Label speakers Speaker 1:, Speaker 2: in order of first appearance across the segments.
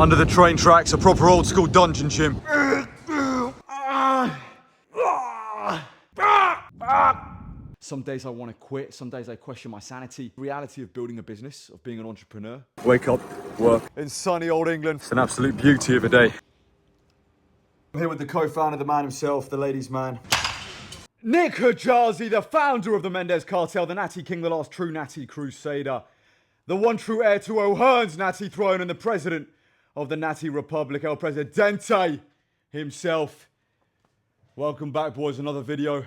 Speaker 1: Under the train tracks, a proper old school dungeon gym. Some days I want to quit, some days I question my sanity. Reality of building a business, of being an entrepreneur. Wake up, work. In sunny old England. It's an absolute beauty of a day. I'm here with the co-founder, the man himself, the ladies' man. Nick Hijazi, the founder of the Mendez Cartel, the Natty King, the last true Natty Crusader. The one true heir to O'Hearn's Natty throne and the president of the Natty Republic, El Presidente himself. Welcome back, boys. Another video.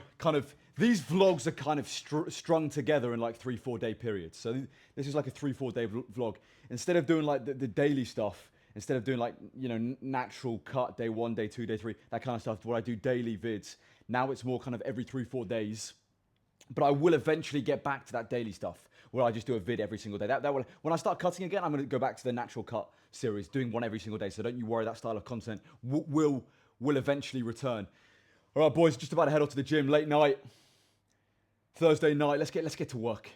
Speaker 1: These vlogs are kind of strung together in like 3-4 day periods. So this is like a 3-4 day vlog. Instead of doing like the daily stuff, instead of doing like, you know, natural cut, day 1, day 2, day 3, that kind of stuff, where I do daily vids. Now it's more kind of every 3-4 days. But I will eventually get back to that daily stuff where I just do a vid every single day. That will, when I start cutting again, I'm going to go back to the natural cut series, doing one every single day. So don't you worry, that style of content will eventually return. All right, boys, just about to head off to the gym. Late night, Thursday night. Let's get to work.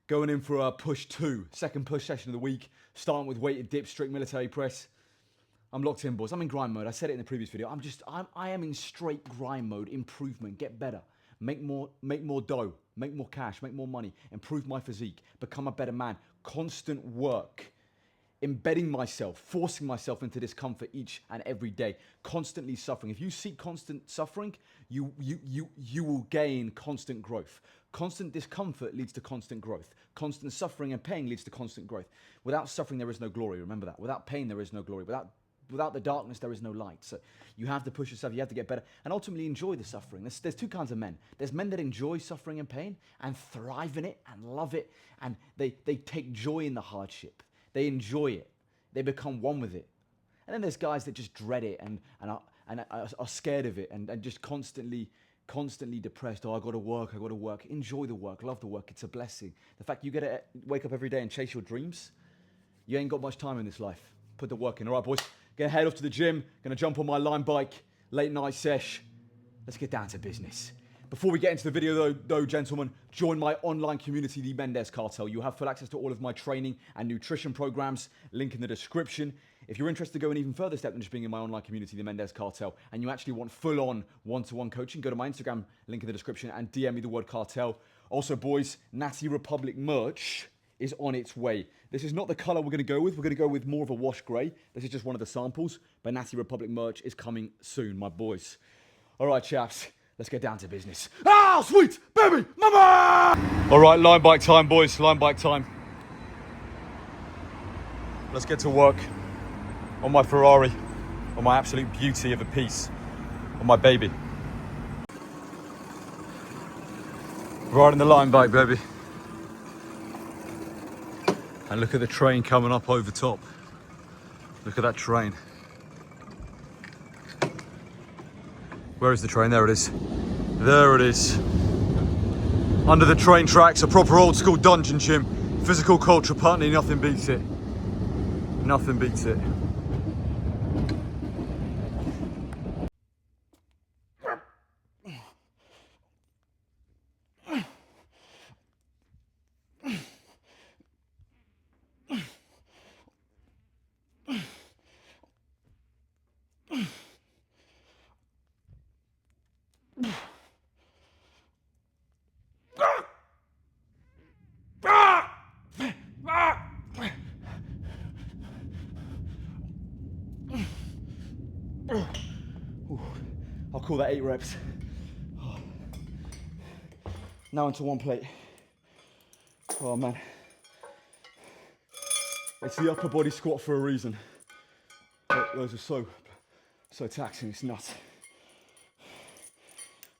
Speaker 1: Going in for push 2, second push session of the week. Starting with weighted dips, strict military press. I'm locked in, boys. I'm in grind mode. I said it in the previous video. I am in straight grind mode. Improvement, get better. Make more dough, make more cash, make more money, improve my physique, become a better man. Constant work, embedding myself, forcing myself into discomfort each and every day, constantly suffering. If you seek constant suffering, you will gain constant growth. Constant discomfort leads to constant growth. Constant suffering and pain leads to constant growth. Without suffering, there is no glory. Remember that. Without pain, there is no glory. Without the darkness, there is no light. So you have to push yourself, you have to get better, and ultimately enjoy the suffering. There's two kinds of men. There's men that enjoy suffering and pain and thrive in it and love it, and they take joy in the hardship. They enjoy it. They become one with it. And then there's guys that just dread it and are scared of it and just constantly depressed. Oh, I gotta work. Enjoy the work, love the work. It's a blessing. The fact you get to wake up every day and chase your dreams, you ain't got much time in this life. Put the work in. All right, boys. Gonna head off to the gym. Gonna jump on my line bike. Late night sesh. Let's get down to business. Before we get into the video though, gentlemen, join my online community, the Mendez Cartel. You have full access to all of my training and nutrition programs. Link in the description. If you're interested to go an even further step than just being in my online community, the Mendez Cartel, and you actually want full-on one-to-one coaching, go to my Instagram, link in the description, and DM me the word cartel. Also, boys, Natty Republic merch is on its way. This is not the color we're going to go with. We're going to go with more of a wash gray. This is just one of the samples, but Natty Republic merch is coming soon, my boys. All right, chaps, let's get down to business. Ah, sweet baby mama! All right, line bike time, boys. Line bike time. Let's get to work on my Ferrari, on my absolute beauty of a piece, on my baby. Riding the line bike, baby. And look at the train coming up over top. Look at that train. Where is the train? There it is. There it is. Under the train tracks, a proper old school dungeon gym. Physical culture partly, nothing beats it. Nothing beats it. I'll call that 8 reps. Now into one plate. Oh man. It's the upper body squat for a reason. Those are so taxing, it's nuts.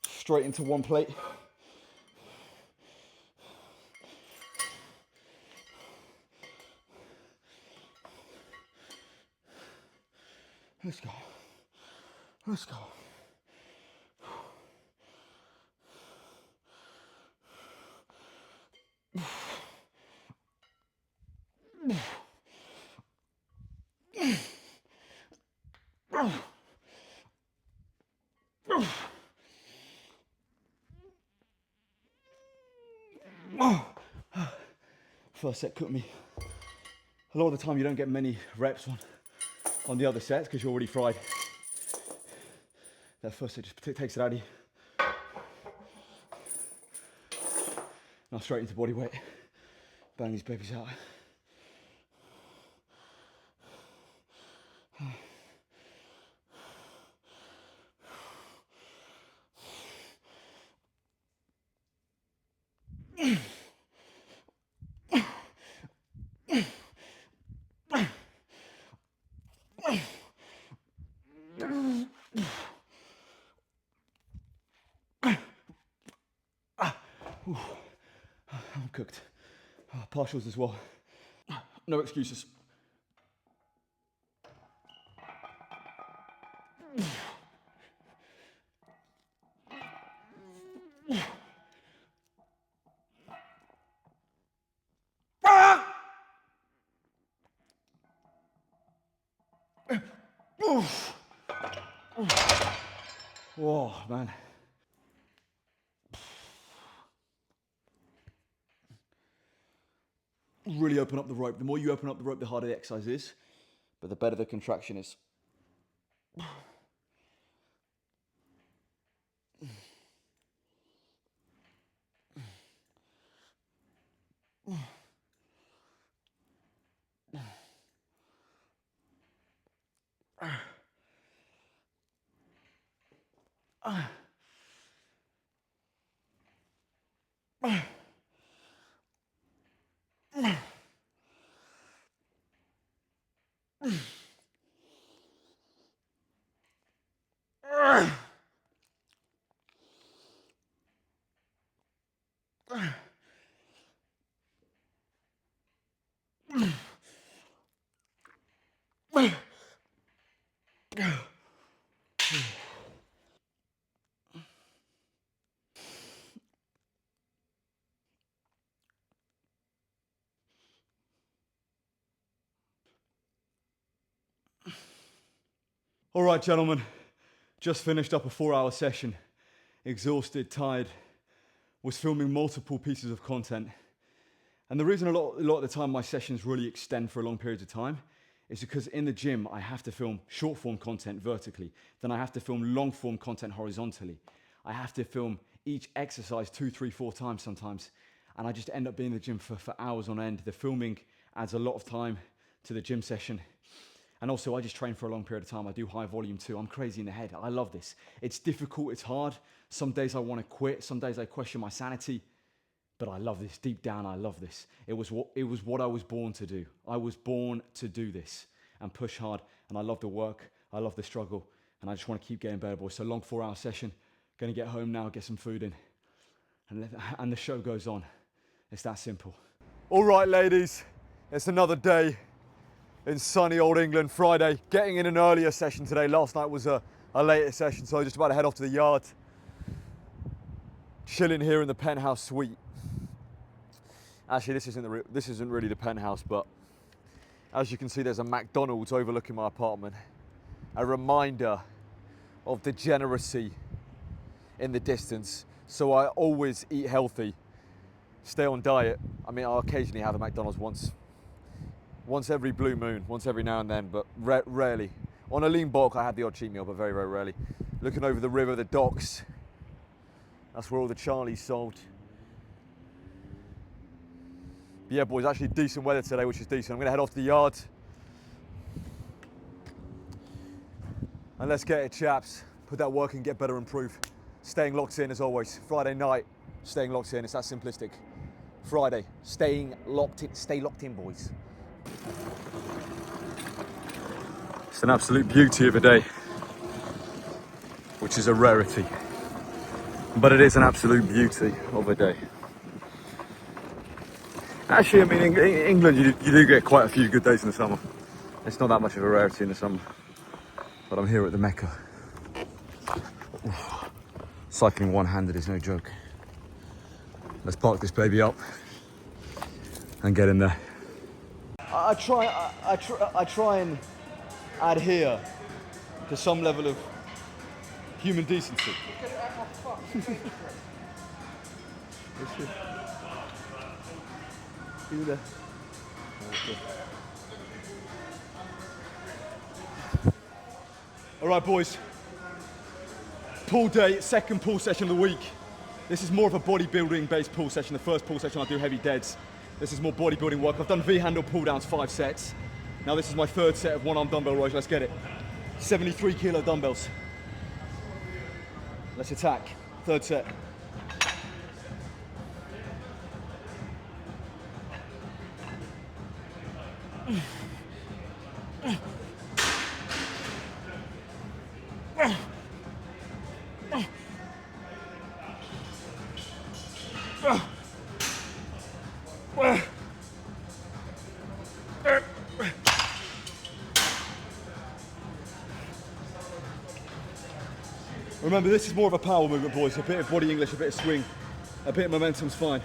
Speaker 1: Straight into one plate. Let's go. Let's go. First set took me. A lot of the time you don't get many reps on on the other sets because you're already fried. That first set just takes it out of you. Now straight into body weight. Bang these babies out. I'm cooked. Partials as well. No excuses. Whoa, man. Really open up the rope. The more you open up the rope, the harder the exercise is, but the better the contraction is. All right, gentlemen, just finished up a 4-hour session. Exhausted, tired, was filming multiple pieces of content. And the reason a lot of the time my sessions really extend for long periods of time is because in the gym, I have to film short form content vertically. Then I have to film long form content horizontally. I have to film each exercise 2, 3, 4 times sometimes. And I just end up being in the gym for hours on end. The filming adds a lot of time to the gym session. And also I just train for a long period of time. I do high volume too. I'm crazy in the head. I love this. It's difficult, it's hard. Some days I want to quit. Some days I question my sanity. But I love this. Deep down, I love this. It was what I was born to do. I was born to do this and push hard. And I love the work. I love the struggle. And I just want to keep getting better, boys. So long 4-hour session. Going to get home now, get some food in. And the show goes on. It's that simple. All right, ladies. It's another day in sunny old England. Friday. Getting in an earlier session today. Last night was a later session, so I'm just about to head off to the yard. Chilling here in the penthouse suite. Actually, this isn't really the penthouse, but as you can see, there's a McDonald's overlooking my apartment. A reminder of degeneracy in the distance. So I always eat healthy, stay on diet. I mean, I'll occasionally have a McDonald's once every blue moon, once every now and then, but rarely. On a lean bulk, I have the odd cheat meal, but very, very rarely. Looking over the river, the docks. That's where all the Charlies sold. But yeah, boys, actually decent weather today, which is decent. I'm gonna head off to the yard. And let's get it, chaps. Put that work in, get better, improve. Staying locked in as always. Friday night, staying locked in. It's that simplistic. Friday, staying locked in. Stay locked in, boys. It's an absolute beauty of a day, which is a rarity. But it is an absolute beauty of a day. Actually, I mean, in England, you do get quite a few good days in the summer. It's not that much of a rarity in the summer. But I'm here at the Mecca. Cycling one-handed is no joke. Let's park this baby up and get in there. I try and adhere to some level of human decency. All right, boys. Pull day, second pull session of the week. This is more of a bodybuilding based pull session. The first pull session I do heavy deads. This is more bodybuilding work. I've done V-handle pull downs 5 sets. Now this is my third set of one-arm dumbbell rows. Let's get it. 73 kilo dumbbells. Let's attack. Third set. Remember, this is more of a power movement, boys. A bit of body English, a bit of swing, a bit of momentum's fine.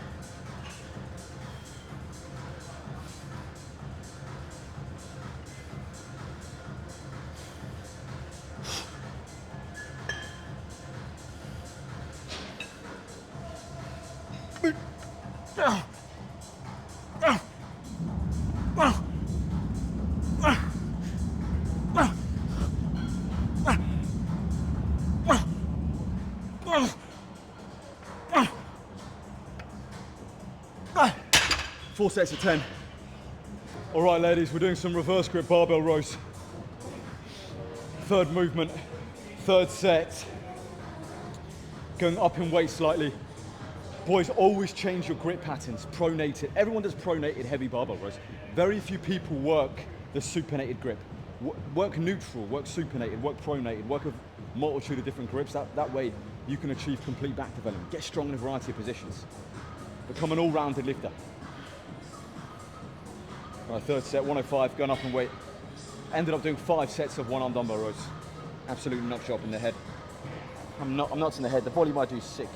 Speaker 1: Four sets of 10. All right, ladies, we're doing some reverse grip barbell rows. Third movement, third set. Going up in weight slightly. Boys, always change your grip patterns. Pronated. Everyone does pronated heavy barbell rows. Very few people work the supinated grip. Work neutral, work supinated, work pronated, work a multitude of different grips. That way you can achieve complete back development. Get strong in a variety of positions. Become an all-rounded lifter. All right, third set, 105, going up in weight. Ended up doing 5 sets of one-arm dumbbell rows. Absolutely nut job in the head. I'm nuts in the head. The volume I do is sick.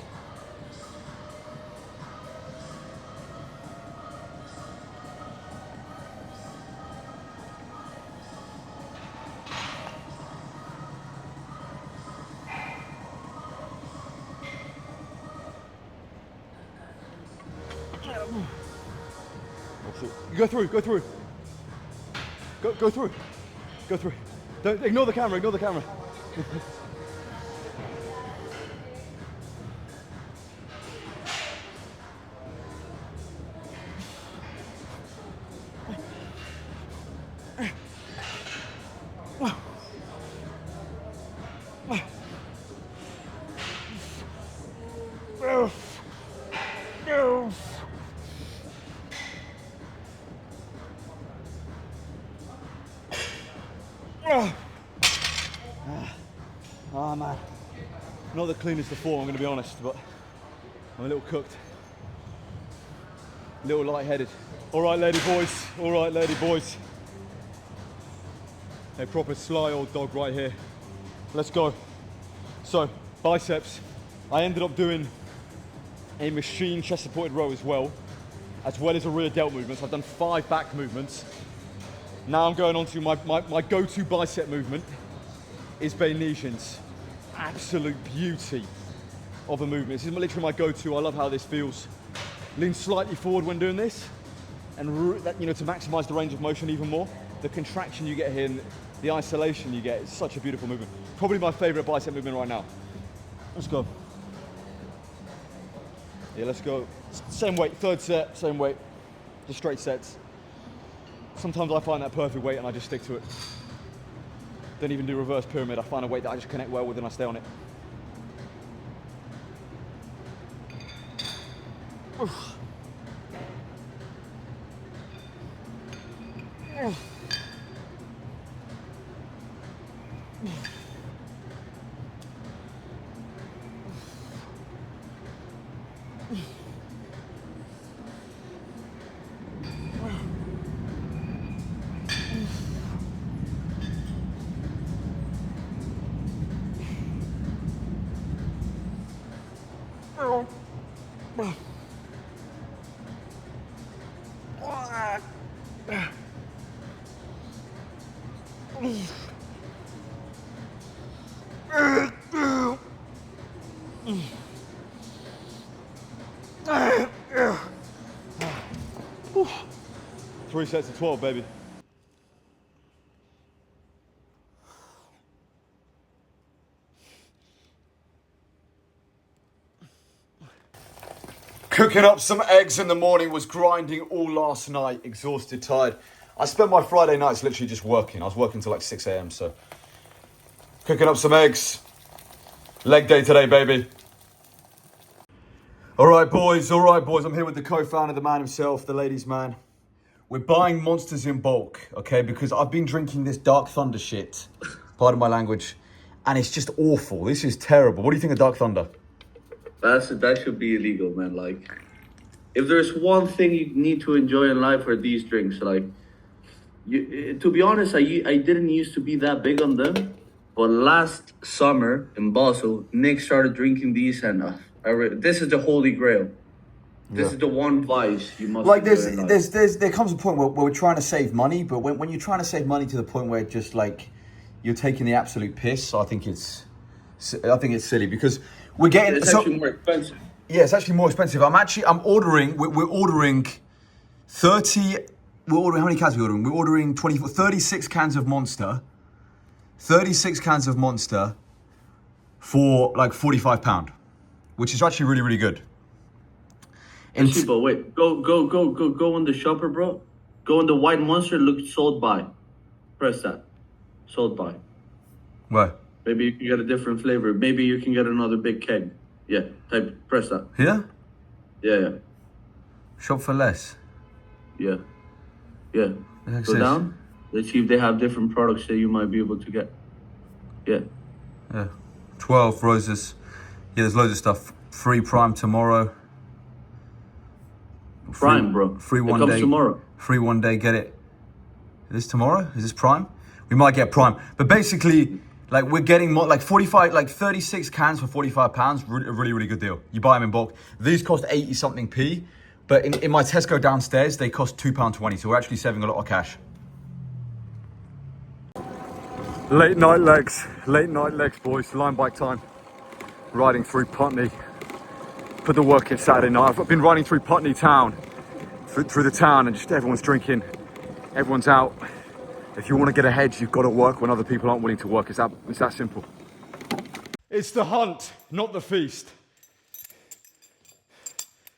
Speaker 1: Go through. Go through. Don't ignore the camera, Oh man, not the cleanest of form, I'm going to be honest, but I'm a little cooked, a little lightheaded. All right, lady boys. A proper sly old dog right here. Let's go. So, biceps. I ended up doing a machine chest supported row as well as a rear delt movement. So I've done 5 back movements. Now I'm going on to my go-to bicep movement is Bayesians. Absolute beauty of a movement. This is literally my go-to. I love how this feels. Lean slightly forward when doing this, and to maximize the range of motion even more. The contraction you get here and the isolation you get is such a beautiful movement. Probably my favorite bicep movement right now. Let's go. Yeah, let's go. Same weight, third set, same weight. Just straight sets. Sometimes I find that perfect weight and I just stick to it. Don't even do reverse pyramid. I find a weight that I just connect well with and I stay on it. Oof. Three sets of 12, baby. Cooking up some eggs in the morning, was grinding all last night, exhausted, tired. I spent my Friday nights literally just working. I was working till like 6 a.m. So cooking up some eggs. Leg day today, baby. All right, boys. I'm here with the co-founder, the man himself, the ladies' man. We're buying Monsters in bulk, okay? Because I've been drinking this Dark Thunder shit, pardon my language, and it's just awful. This is terrible. What do you think of Dark Thunder?
Speaker 2: That should be illegal, man. Like, if there's one thing you need to enjoy in life are these drinks. Like, to be honest, I didn't used to be that big on them, but last summer in Basel, Nick started drinking these, and this is the holy grail. This is the one vice you must
Speaker 1: Like
Speaker 2: enjoy in life.
Speaker 1: there comes a point where we're trying to save money, but when you're trying to save money to the point where just like you're taking the absolute piss, I think it's silly because we're getting
Speaker 2: It's actually more expensive.
Speaker 1: Yeah, it's actually more expensive. I'm ordering. We're ordering 30. We're ordering how many cans? We're ordering 24, 36 cans of Monster. 36 cans of Monster for like £45, which is actually really really good.
Speaker 2: But wait, go on the shopper, bro. Go on the white monster. Look, sold by. Press that. Sold by.
Speaker 1: Where?
Speaker 2: Maybe you can get a different flavor. Maybe you can get another big keg. Yeah, press that.
Speaker 1: Here?
Speaker 2: Yeah.
Speaker 1: Shop for less.
Speaker 2: Yeah. Go down. Let's see if they have different products that you might be able to get. Yeah.
Speaker 1: 12 roses. Yeah, there's loads of stuff. Free Prime tomorrow.
Speaker 2: Prime, bro.
Speaker 1: Free
Speaker 2: it
Speaker 1: one
Speaker 2: comes
Speaker 1: day.
Speaker 2: Tomorrow.
Speaker 1: Free one day, get it. Is this tomorrow? Is this Prime? We might get Prime. But basically, like we're getting more, like 45, like 36 cans for £45. Really, really good deal. You buy them in bulk. These cost 80 something p. But in my Tesco downstairs, they cost £2.20. So we're actually saving a lot of cash. Late night legs, boys. Line bike time. Riding through Putney. Put the work in Saturday night. I've been riding through Putney town, through the town, and just everyone's drinking. Everyone's out. If you want to get ahead, you've got to work when other people aren't willing to work. It's that simple. It's the hunt, not the feast.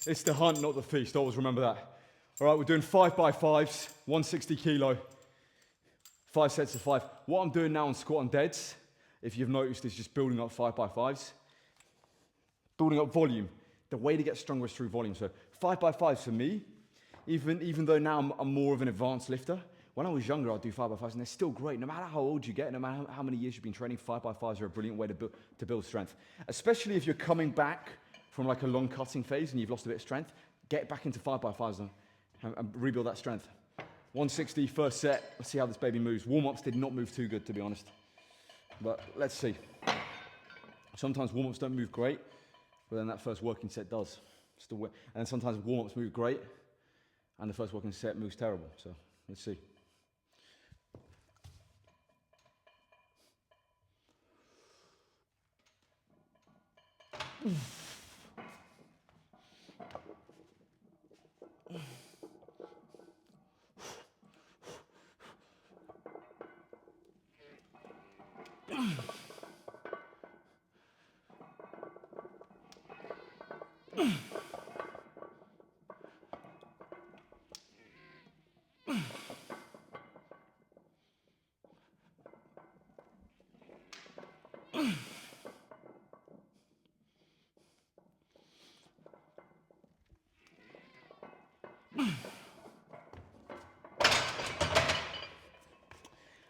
Speaker 1: It's the hunt, not the feast. Always remember that. All right, we're doing 5x5s, 160 kilo, 5 sets of 5. What I'm doing now on squat and deads, if you've noticed, is just building up 5x5s, building up volume. The way to get stronger is through volume. So 5x5s for me, even though now I'm more of an advanced lifter. When I was younger, I'd do 5x5s, and they're still great. No matter how old you get, no matter how many years you've been training, 5x5s are a brilliant way to build strength. Especially if you're coming back from like a long cutting phase and you've lost a bit of strength, get back into 5x5s and rebuild that strength. 160, first set. Let's see how this baby moves. Warm-ups did not move too good, to be honest. But let's see. Sometimes warm-ups don't move great, but then that first working set does. And then sometimes warm-ups move great, and the first working set moves terrible. So let's see.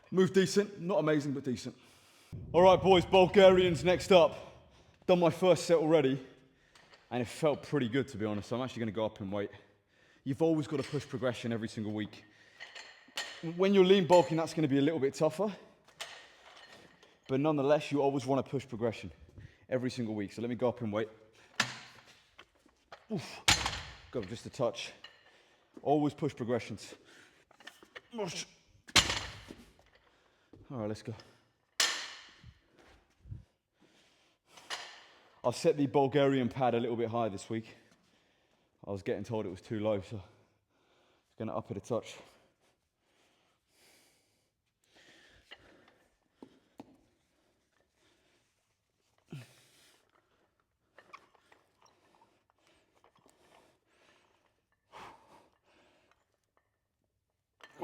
Speaker 1: Move decent, not amazing, but decent. All right, boys, Bulgarians next up. Done my first set already, and it felt pretty good, to be honest. So I'm actually going to go up in weight. You've always got to push progression every single week. When you're lean bulking, that's going to be a little bit tougher, but nonetheless, you always want to push progression every single week. So let me go up in weight. Oof. Go just a touch. Always push progressions. All right, let's go. I've set the Bulgarian pad a little bit higher this week. I was getting told it was too low, so I'm going to up it a touch.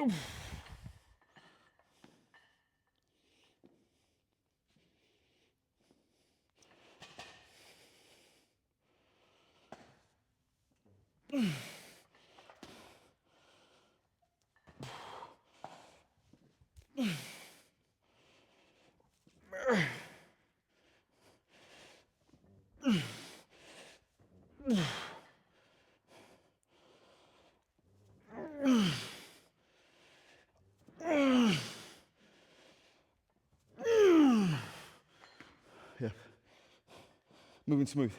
Speaker 1: Yeah. Moving smooth.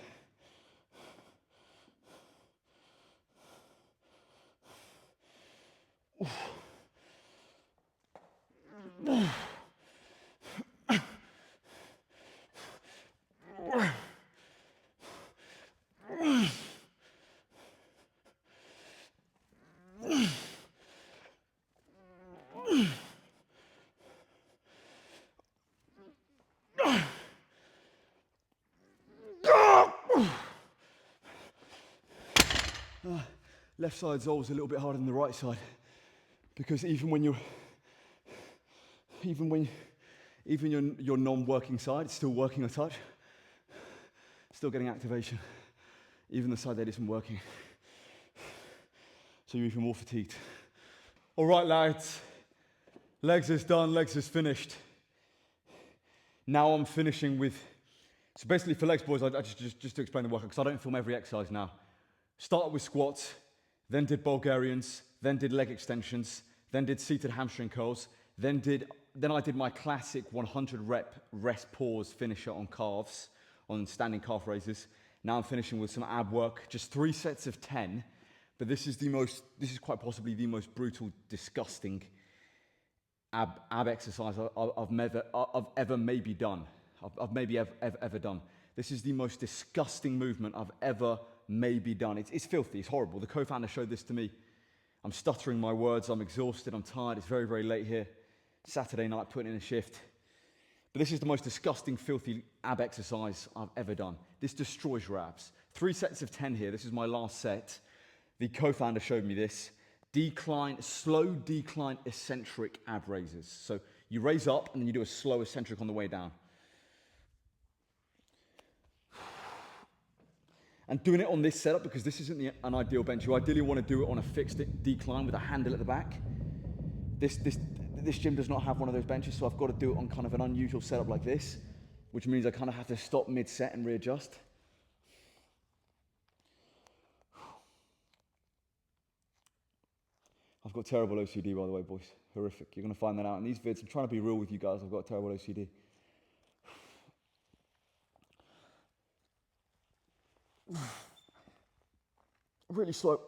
Speaker 1: Left side's always a little bit harder than the right side because even your non-working side, it's still working a touch, still getting activation, even the side that isn't working. So you're even more fatigued. All right, lads, legs is done, legs is finished. Now I'm finishing with, so basically for legs, boys, I just to explain the workout, because I don't film every exercise now. Started with squats, then did Bulgarians, then did leg extensions, then did seated hamstring curls, then I did my classic 100 rep rest pause finisher on calves, on standing calf raises. Now I'm finishing with some ab work, just 3 sets of 10, but this is quite possibly the most brutal, disgusting ab exercise I've ever maybe done. I've maybe ever done. This is the most disgusting movement I've ever maybe done. It's filthy, it's horrible. The co-founder showed this to me. I'm stuttering my words, I'm exhausted, I'm tired, it's very, very late here. Saturday night, putting in a shift. But this is the most disgusting, filthy ab exercise I've ever done. This destroys your abs. 3 sets of 10 here, this is my last set. The co-founder showed me this. Slow decline eccentric ab raises. So you raise up and then you do a slow eccentric on the way down. And doing it on this setup, because this isn't an ideal bench, you ideally want to do it on a fixed decline with a handle at the back. This gym does not have one of those benches, so I've got to do it on kind of an unusual setup like this, which means I kind of have to stop mid-set and readjust. I've got terrible OCD, by the way, boys. Horrific. You're going to find that out in these vids. I'm trying to be real with you guys. I've got terrible OCD. Really slow.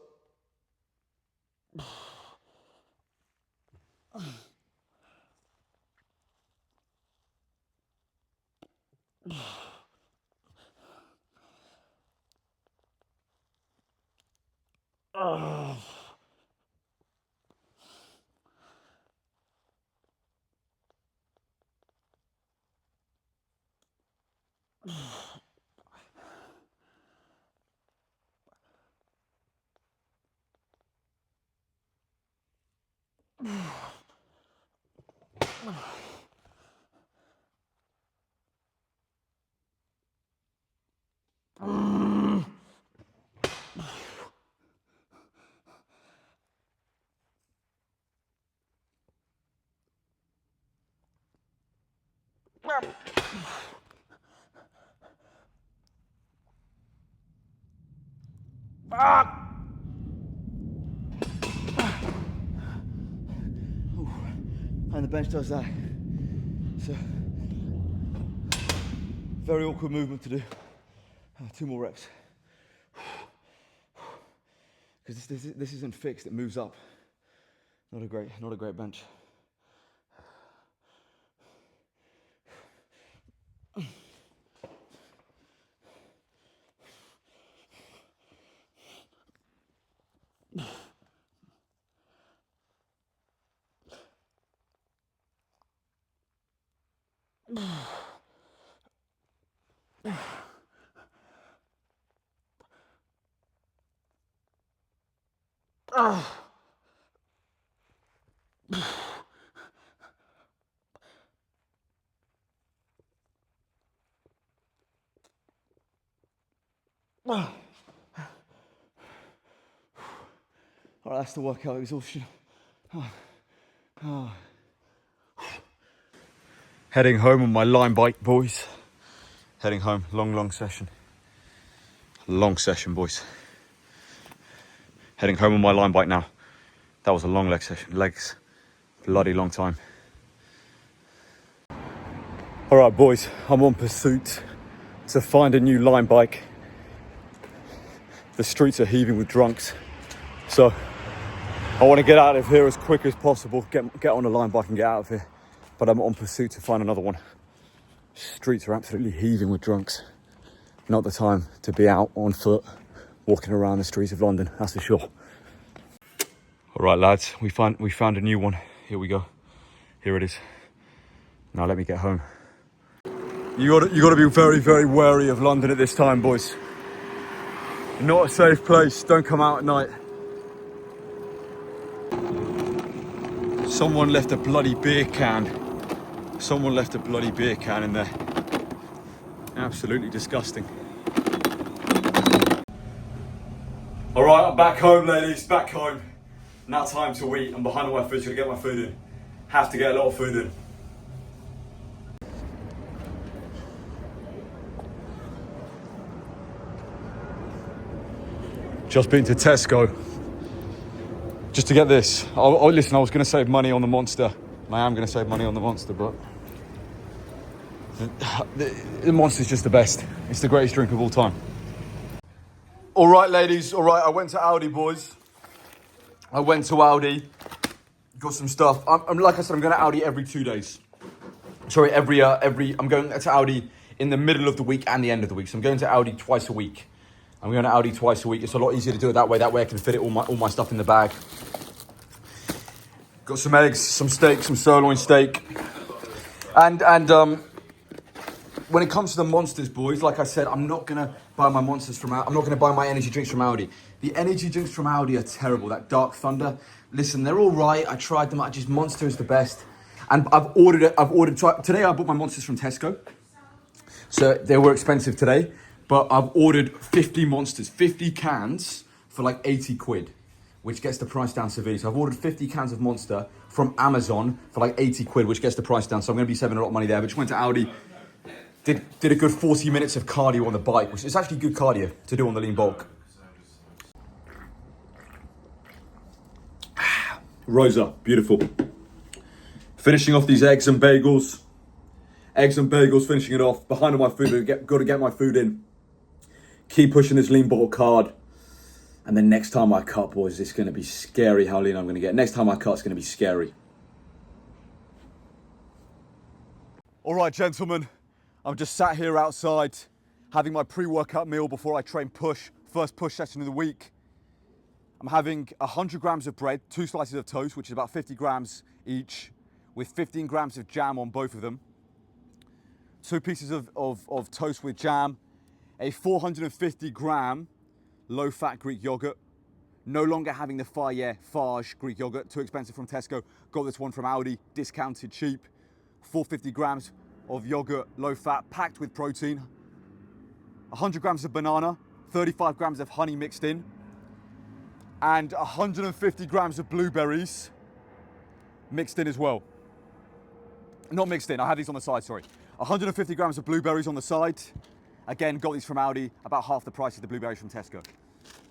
Speaker 1: And the bench does that. So, very awkward movement to do. 2 more reps. Because this isn't fixed, it moves up. Not a great bench. All right, that's the workout exhaustion. Heading home on my line bike, boys. Heading home, long session. Long session, boys. Heading home on my line bike now. That was a long leg session, legs, bloody long time. All right, boys, I'm on pursuit to find a new line bike. The streets are heaving with drunks, so I want to get out of here as quick as possible, get on a line bike and get out of here. But I'm on pursuit to find another one. Streets are absolutely heaving with drunks. Not the time to be out on foot, walking around the streets of London, that's for sure. All right, lads, we found a new one. Here we go. Here it is. Now let me get home. You got to be very, very wary of London at this time, boys. Not a safe place. Don't come out at night. Someone left a bloody beer can. Someone left a bloody beer can in there. Absolutely disgusting. All right, I'm back home, ladies. Back home. Now time to eat. I'm behind on my food, so to get my food in. Have to get a lot of food in. Just been to Tesco. Just to get this. Listen, I was going to save money on the Monster. I am going to save money on the Monster, but the Monster's just the best. It's the greatest drink of all time. All right, ladies. All right, I went to Aldi, boys. I went to Aldi. Got some stuff. I'm like I said, I'm going to Aldi every 2 days. Sorry, I'm going to Aldi in the middle of the week and the end of the week. So I'm going to Aldi twice a week. I'm going to Aldi twice a week. It's a lot easier to do it that way. That way I can fit all my stuff in the bag. Got some eggs, some steak, some sirloin steak. And when it comes to the Monsters, boys, like I said, I'm not going to buy my Monsters from Aldi. I'm not going to buy my energy drinks from Aldi. The energy drinks from Aldi are terrible. That Dark Thunder. Listen, they're all right. I tried them. Monster is the best. And I've ordered it. Today I bought my Monsters from Tesco. So they were expensive today. But I've ordered 50 Monsters, 50 cans for like 80 quid, which gets the price down severely. So I've ordered 50 cans of Monster from Amazon for like 80 quid, which gets the price down. So I'm going to be saving a lot of money there. But just went to Aldi, did a good 40 minutes of cardio on the bike, which is actually good cardio to do on the lean bulk. Rosa, beautiful. Finishing off these eggs and bagels. Eggs and bagels, finishing it off. Behind on my food, got to get my food in. Keep pushing this lean bulk hard. And then next time I cut, boys, it's going to be scary how lean I'm going to get. Next time I cut, it's going to be scary. All right, gentlemen. I'm just sat here outside having my pre-workout meal before I train push. First push session of the week. I'm having 100 grams of bread, 2 slices of toast, which is about 50 grams each, with 15 grams of jam on both of them. 2 pieces of toast with jam. A 450 gram low-fat Greek yogurt. No longer having the Farge Greek yogurt, too expensive from Tesco. Got this one from Aldi, discounted, cheap. 450 grams of yogurt, low-fat, packed with protein. 100 grams of banana, 35 grams of honey mixed in, and 150 grams of blueberries mixed in as well. Not mixed in, I have these on the side, sorry. 150 grams of blueberries on the side. Again, got these from Aldi, about half the price of the blueberries from Tesco.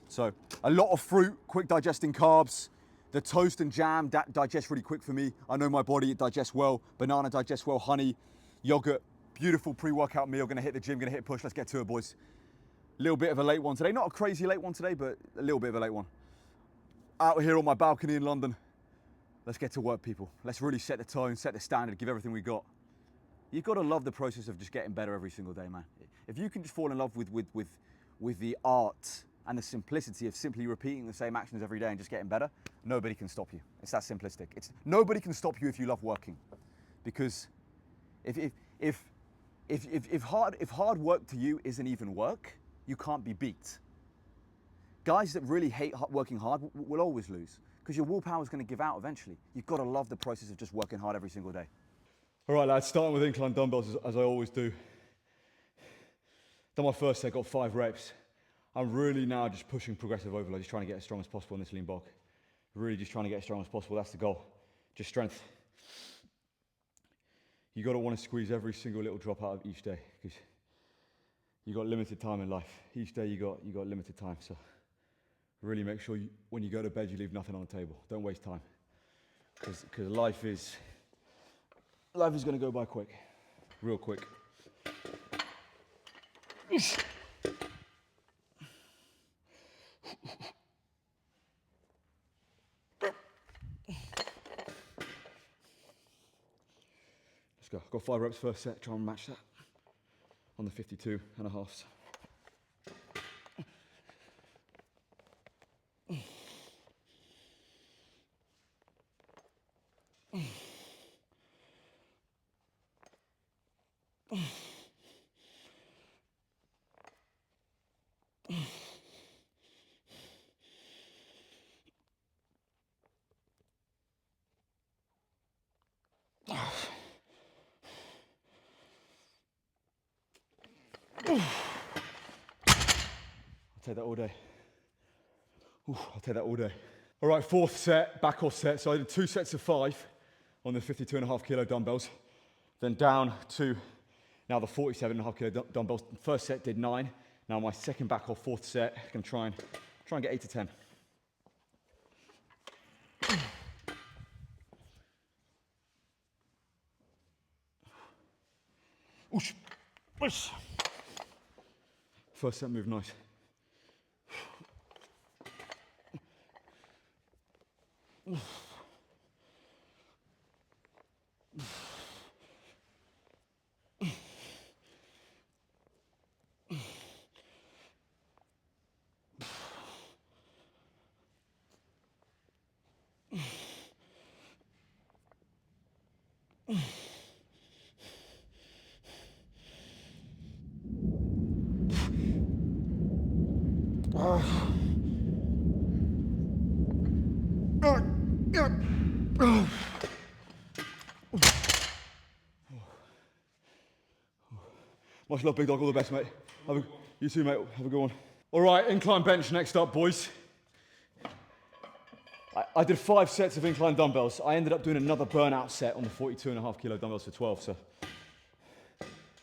Speaker 1: So, a lot of fruit, quick digesting carbs. The toast and jam digest really quick for me. I know my body, it digests well. Banana digests well, honey, yogurt. Beautiful pre-workout meal. Gonna hit the gym, gonna hit push. Let's get to it, boys. Little bit of a late one today. Not a crazy late one today, but a little bit of a late one. Out here on my balcony in London. Let's get to work, people. Let's really set the tone, set the standard, give everything we got. You've got to love the process of just getting better every single day, man. If you can just fall in love with the art and the simplicity of simply repeating the same actions every day and just getting better, nobody can stop you. It's that simplistic. Nobody can stop you if you love working, because if hard work to you isn't even work, you can't be beat. Guys that really hate working hard will always lose, because your willpower is going to give out eventually. You've got to love the process of just working hard every single day. All right, lads, starting with incline dumbbells as I always do. Done my first set, got 5 reps. I'm really now just pushing progressive overload, just trying to get as strong as possible in this lean bulk. Really just trying to get as strong as possible. That's the goal. Just strength. You got to want to squeeze every single little drop out of each day because you got limited time in life. Each day you got limited time. So really make sure when you go to bed you leave nothing on the table. Don't waste time because life is going to go by quick, real quick. Let's go. Got 5 reps first set. Try and match that on the 52 and a halves. I'll take that all day. I'll take that all day. All right, 4th set, back off set. So I did 2 sets of 5 on the 52.5 kilo dumbbells. Then down to now the 47.5 kilo dumbbells. First set did 9. Now my second back off 4th set, I can try and get 8 to 10. Oosh. Oosh. First set move, nice. Much love, big dog. All the best, mate. You too, mate. Have a good one. All right, incline bench next up, boys. I did 5 sets of incline dumbbells. I ended up doing another burnout set on the 42.5 kilo dumbbells for 12, so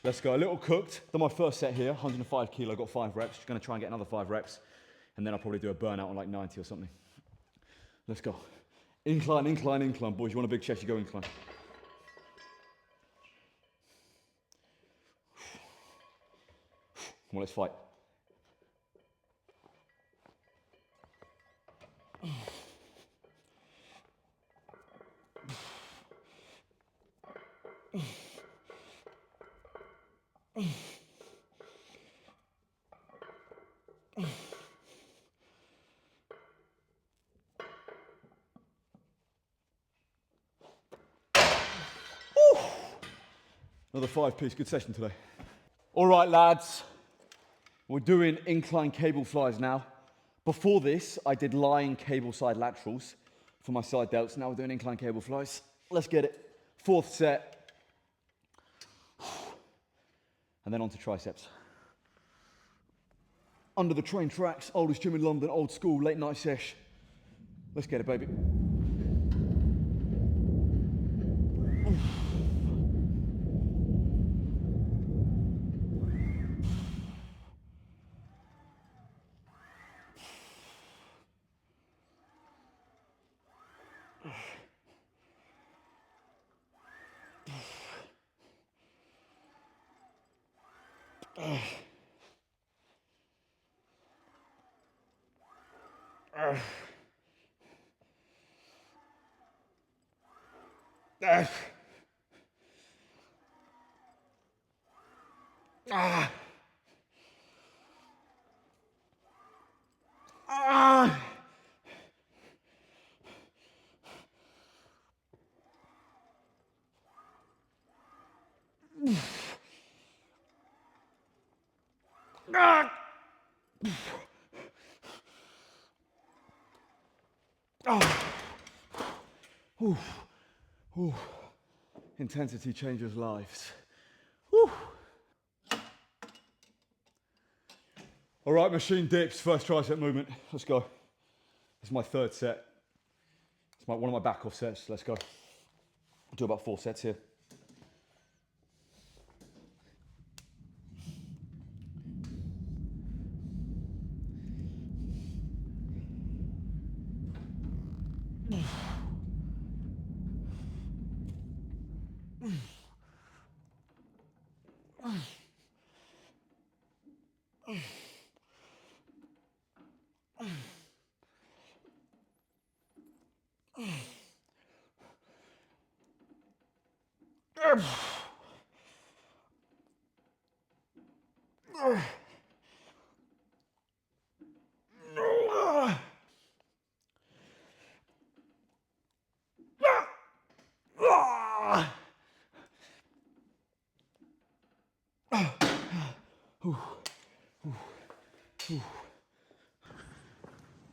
Speaker 1: let's go. A little cooked. Done my first set here, 105 kilo, got 5 reps. Just gonna try and get another 5 reps, and then I'll probably do a burnout on like 90 or something. Let's go. Incline, incline, incline, boys. You want a big chest, you go incline. Come on, let's fight. Another 5-piece, good session today. All right, lads. We're doing incline cable flies now. Before this, I did lying cable side laterals for my side delts. Now we're doing incline cable flies. Let's get it. 4th set. And then on to triceps. Under the train tracks, oldest gym in London, old school, late night sesh. Let's get it, baby. Intensity changes lives. Whew. All right, machine dips, first tricep movement. Let's go. This is my third set. It's one of my back off sets. Let's go. I'll do about 4 sets here.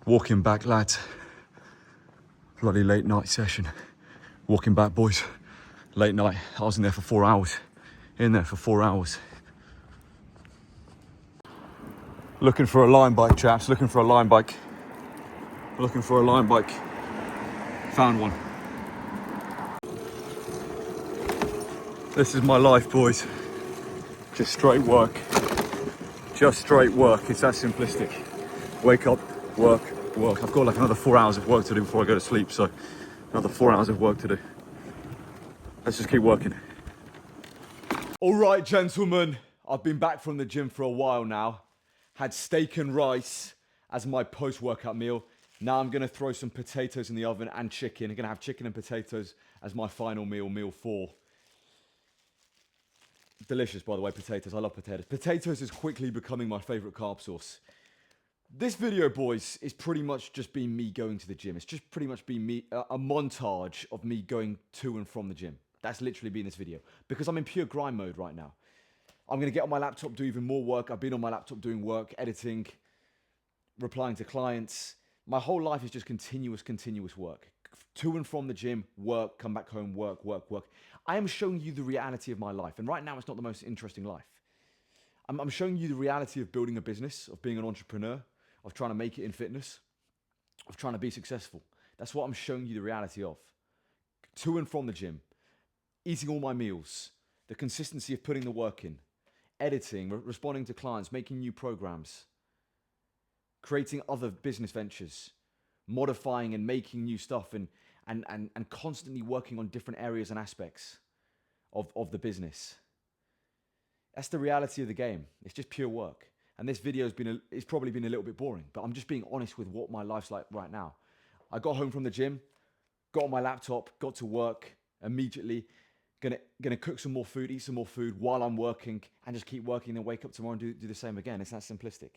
Speaker 1: Walking back, lads. Bloody late night session. Walking back, boys. Late night. I was in there for 4 hours. In there for 4 hours. Looking for a line bike, chaps. Looking for a line bike. Looking for a line bike. Found one. This is my life, boys. Just straight work. Just straight work. It's that simplistic. Wake up, work, work. I've got like another 4 hours of work to do before I go to sleep, so another 4 hours of work to do. Let's just keep working. All right, gentlemen. I've been back from the gym for a while now. Had steak and rice as my post-workout meal. Now I'm gonna throw some potatoes in the oven and chicken. I'm gonna have chicken and potatoes as my final meal, meal 4. Delicious, by the way, potatoes. I love potatoes. Potatoes is quickly becoming my favorite carb source. This video, boys, is pretty much just been me going to the gym. It's just pretty much been me, a montage of me going to and from the gym. That's literally been this video. Because I'm in pure grind mode right now. I'm going to get on my laptop, do even more work. I've been on my laptop doing work, editing, replying to clients. My whole life is just continuous work. To and from the gym, work, come back home, work, work, work. I am showing you the reality of my life. And right now, it's not the most interesting life. I'm showing you the reality of building a business, of being an entrepreneur, of trying to make it in fitness, of trying to be successful. That's what I'm showing you the reality of. To and from the gym, eating all my meals, the consistency of putting the work in, editing, responding to clients, making new programs, creating other business ventures, modifying and making new stuff, and constantly working on different areas and aspects of the business. That's the reality of the game. It's just pure work. And this video it's probably been a little bit boring, but I'm just being honest with what my life's like right now. I got home from the gym, got on my laptop, got to work immediately. Gonna cook some more food, eat some more food while I'm working, and just keep working and wake up tomorrow and do the same again. It's that simplistic.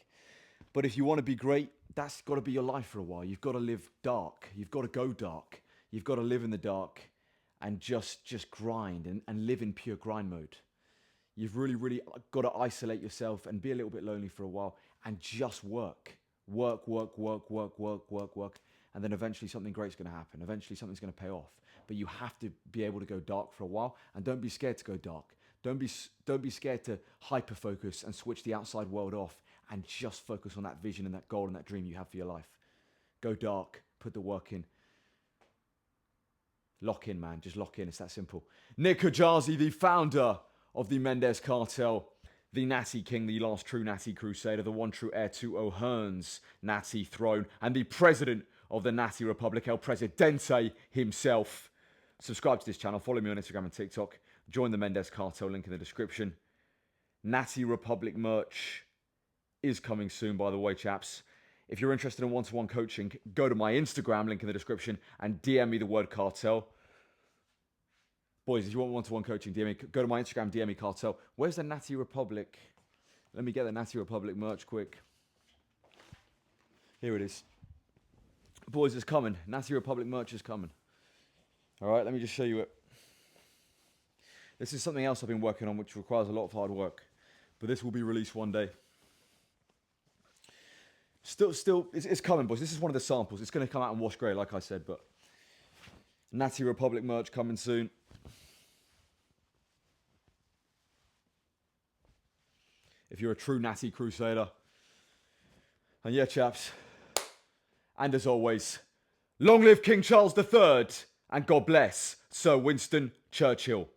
Speaker 1: But if you want to be great, that's got to be your life for a while. You've got to live dark. You've got to go dark. You've got to live in the dark and just grind and live in pure grind mode. You've really got to isolate yourself and be a little bit lonely for a while and just work. Work. And then eventually something great's going to happen. Eventually something's going to pay off. But you have to be able to go dark for a while, and don't be scared to go dark. Don't be scared to hyper focus and switch the outside world off and just focus on that vision and that goal and that dream you have for your life. Go dark, put the work in. Lock in, man. Just lock in. It's that simple. Nick Kajazi, the founder of the Mendes Cartel, the Natty King, the last true Natty Crusader, the one true heir to O'Hearn's Natty throne, and the president of the Natty Republic, El Presidente himself. Subscribe to this channel. Follow me on Instagram and TikTok. Join the Mendes Cartel, link in the description. Natty Republic merch is coming soon, by the way, chaps. If you're interested in one-to-one coaching, go to my Instagram, link in the description, and DM me the word cartel. Boys, if you want one-to-one coaching, DM me, go to my Instagram, DM me cartel. Where's the Natty Republic? Let me get the Natty Republic merch quick. Here it is. Boys, it's coming. Natty Republic merch is coming. All right, let me just show you it. This is something else I've been working on, which requires a lot of hard work. But this will be released one day. Still, it's coming, boys. This is one of the samples. It's going to come out in wash grey, like I said, but Natty Republic merch coming soon. If you're a true Natty Crusader, And yeah, chaps, and as always, long live King Charles III, and God bless Sir Winston Churchill.